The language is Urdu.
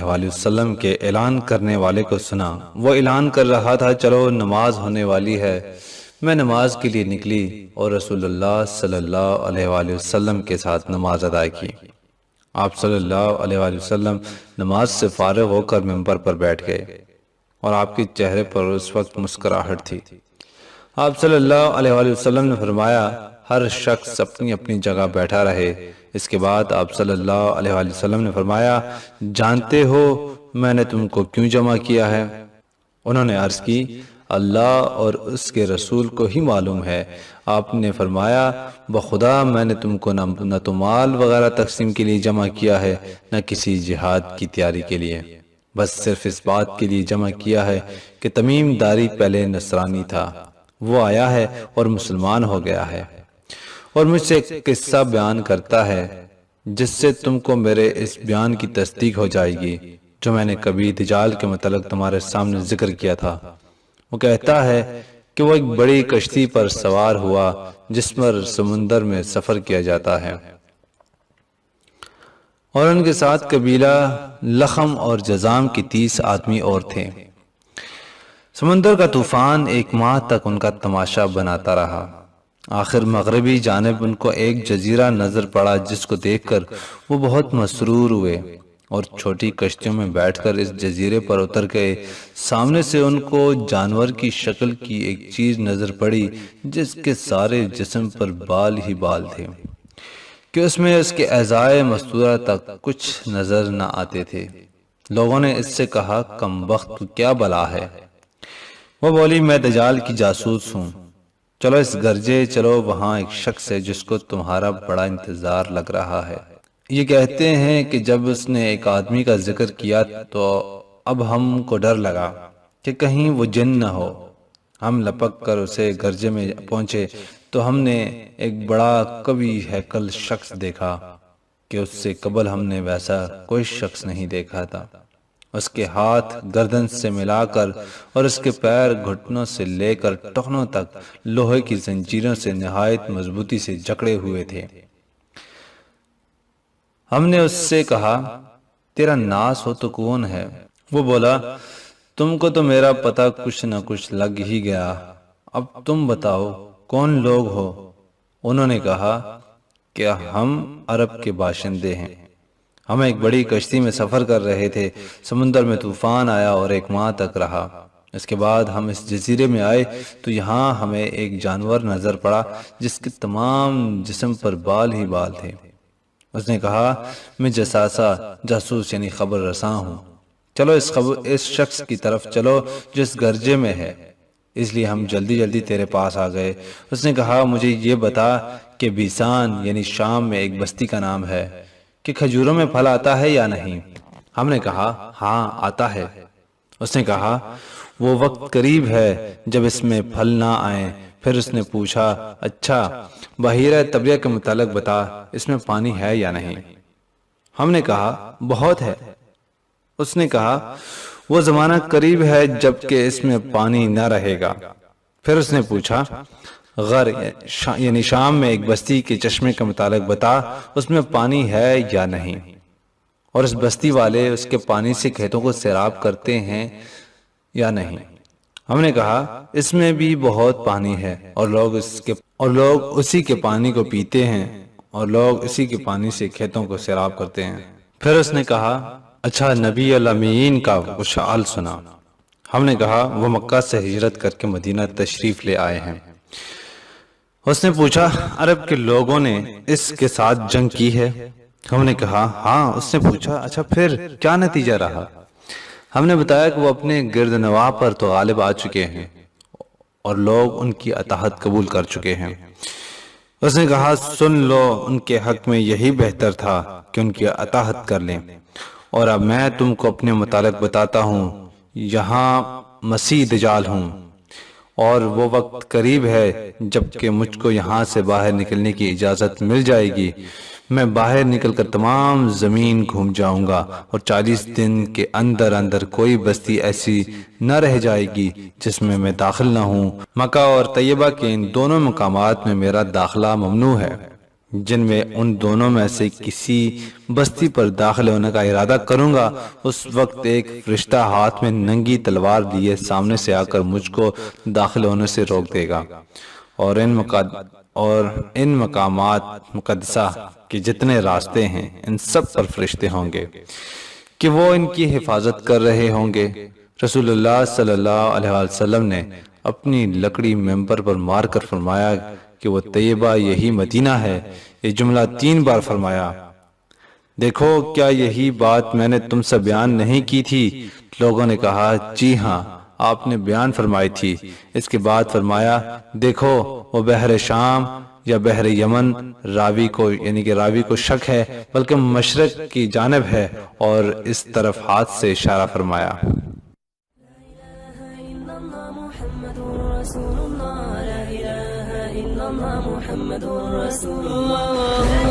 وآلہ وسلم کے اعلان کرنے والے کو سنا۔ وہ اعلان کر رہا تھا، چلو نماز ہونے والی ہے۔ میں نماز کے لیے نکلی اور رسول اللہ صلی اللہ علیہ وآلہ وسلم کے ساتھ نماز ادا کی۔ آپ صلی اللہ علیہ وآلہ وسلم نماز سے فارغ ہو کر ممبر پر بیٹھ گئے اور آپ کے چہرے پر اس وقت مسکراہٹ تھی۔ آپ صلی اللہ علیہ وآلہ وسلم نے فرمایا، ہر شخص اپنی اپنی جگہ بیٹھا رہے۔ اس کے بعد آپ صلی اللہ علیہ وآلہ وسلم نے فرمایا، جانتے ہو میں نے تم کو کیوں جمع کیا ہے؟ انہوں نے عرض کی، اللہ اور اس کے رسول کو ہی معلوم ہے۔ آپ نے فرمایا، بخدا میں نے تم کو نہ تو مال وغیرہ تقسیم کے لیے جمع کیا ہے، نہ کسی جہاد کی تیاری کے لیے، بس صرف اس بات کے لیے جمع کیا ہے کہ تمیم داری پہلے نصرانی تھا، وہ آیا ہے اور مسلمان ہو گیا ہے، اور مجھ سے ایک قصہ بیان کرتا ہے جس سے تم کو میرے اس بیان کی تصدیق ہو جائے گی جو میں نے کبھی دجال کے متعلق تمہارے سامنے ذکر کیا تھا۔ وہ کہتا ہے کہ وہ ایک بڑی کشتی پر سوار ہوا جس پر سمندر میں سفر کیا جاتا ہے، اور ان کے ساتھ قبیلہ لخم اور جزام کی 30 آدمی اور تھے۔ سمندر کا طوفان ایک ماہ تک ان کا تماشا بناتا رہا۔ آخر مغربی جانب ان کو ایک جزیرہ نظر پڑا جس کو دیکھ کر وہ بہت مسرور ہوئے اور چھوٹی کشتیوں میں بیٹھ کر اس جزیرے پر اتر گئے۔ سامنے سے ان کو جانور کی شکل کی ایک چیز نظر پڑی جس کے سارے جسم پر بال ہی بال تھے کہ اس میں اس کے اعضائے مستورہ تک کچھ نظر نہ آتے تھے۔ لوگوں نے اس سے کہا، کم بخت کیا بلا ہے؟ وہ بولی، میں دجال کی جاسوس ہوں۔ چلو اس گرجے چلو، وہاں ایک شخص ہے جس کو تمہارا بڑا انتظار لگ رہا ہے۔ یہ کہتے ہیں کہ جب اس نے ایک آدمی کا ذکر کیا تو اب ہم کو ڈر لگا کہ کہیں وہ جن نہ ہو۔ ہم لپک کر اسے گرجے میں پہنچے تو ہم نے ایک بڑا قوی ہیکل شخص دیکھا کہ اس سے قبل ہم نے ویسا کوئی شخص نہیں دیکھا تھا۔ اس کے ہاتھ گردن سے ملا کر اور اس کے پیر گھٹنوں سے لے کر ٹخنوں تک لوہے کی زنجیروں سے نہایت مضبوطی سے جکڑے ہوئے تھے۔ ہم نے اس سے کہا، تیرا ناس ہو تو کون ہے؟ وہ بولا، تم کو تو میرا پتہ کچھ نہ کچھ لگ ہی گیا، اب تم بتاؤ کون لوگ ہو؟ انہوں نے کہا کہ ہم عرب کے باشندے ہیں، ہم ایک بڑی کشتی میں سفر کر رہے تھے، سمندر میں طوفان آیا اور ایک ماہ تک رہا۔ اس کے بعد ہم اس جزیرے میں آئے تو یہاں ہمیں ایک جانور نظر پڑا جس کے تمام جسم پر بال ہی بال تھے۔ اس نے کہا، میں جساسہ جاسوس یعنی خبر رساں ہوں، چلو اس شخص کی طرف چلو جو اس گرجے میں ہے، اس لیے ہم جلدی جلدی تیرے پاس آ گئے۔ اس نے کہا، مجھے یہ بتا کہ بیسان یعنی شام میں ایک بستی کا نام ہے کہ کھجوروں میں پھل آتا ہے یا نہیں؟ ہم نے کہا، ہاں آتا ہے۔ اس نے کہا، وہ وقت قریب ہے جب اس میں پھل نہ آئیں۔ پھر اس نے پوچھا، اچھا بحیرہ طبریہ کے متعلق بتا، اس میں پانی ہے یا نہیں؟ ہم نے کہا، بہت ہے۔ اس نے کہا، وہ زمانہ قریب ہے جب کہ اس میں پانی نہ رہے گا۔ پھر اس نے پوچھا، غر یعنی شام میں ایک بستی کے چشمے کے متعلق بتا، اس میں پانی ہے یا نہیں، اور اس بستی والے اس کے پانی سے کھیتوں کو سیراب کرتے ہیں یا نہیں؟ ہم نے کہا، اس میں بھی بہت پانی ہے اور لوگ اسی کے پانی کو پیتے ہیں اور لوگ اسی کے پانی سے کھیتوں کو سیراب کرتے ہیں۔ پھر اس نے کہا، اچھا نبی الامین کا کچھ حال سنا۔ ہم نے کہا، وہ مکہ سے ہجرت کر کے مدینہ تشریف لے آئے ہیں۔ اس نے پوچھا، عرب کے لوگوں نے اس کے ساتھ جنگ کی ہے؟ ہم نے کہا، ہاں۔ اس نے پوچھا، اچھا پھر کیا نتیجہ رہا؟ ہم نے بتایا کہ وہ اپنے گرد نواح پر تو غالب آ چکے ہیں اور لوگ ان کی اطاعت قبول کر چکے ہیں۔ اس نے کہا، سن لو، ان کے حق میں یہی بہتر تھا کہ ان کی اطاعت کر لیں، اور اب میں تم کو اپنے متعلق بتاتا ہوں، یہاں مسیح دجال ہوں، اور وہ وقت قریب ہے جب کہ مجھ کو یہاں سے باہر نکلنے کی اجازت مل جائے گی۔ میں باہر نکل کر تمام زمین گھوم جاؤں گا اور 40 دن کے اندر اندر کوئی بستی ایسی نہ رہ جائے گی جس میں میں داخل نہ ہوں۔ مکہ اور طیبہ کے ان دونوں مقامات میں میرا داخلہ ممنوع ہے۔ جن میں ان دونوں میں سے کسی بستی پر داخل ہونے کا ارادہ کروں گا، اس وقت ایک فرشتہ ہاتھ میں ننگی تلوار لیے سامنے سے آ کر مجھ کو داخل ہونے سے روک دے گا، اور ان مقامات مقدسہ کے جتنے راستے ہیں ان سب پر فرشتے ہوں گے کہ وہ ان کی حفاظت کر رہے ہوں گے۔ رسول اللہ صلی اللہ علیہ وسلم نے اپنی لکڑی ممبر پر مار کر فرمایا کہ وہ طیبہ یہی مدینہ ہے۔ یہ جملہ 3 بار فرمایا۔ دیکھو کیا یہی بات میں نے تم سے بیان نہیں کی تھی؟ لوگوں نے کہا جی ہاں آپ نے بیان فرمائی تھی۔ اس کے بعد فرمایا دیکھو وہ بحر شام یا بحر یمن، راوی کو شک ہے بلکہ مشرق کی جانب ہے، اور اس طرف ہاتھ سے اشارہ فرمایا۔ محمد رسول اللہ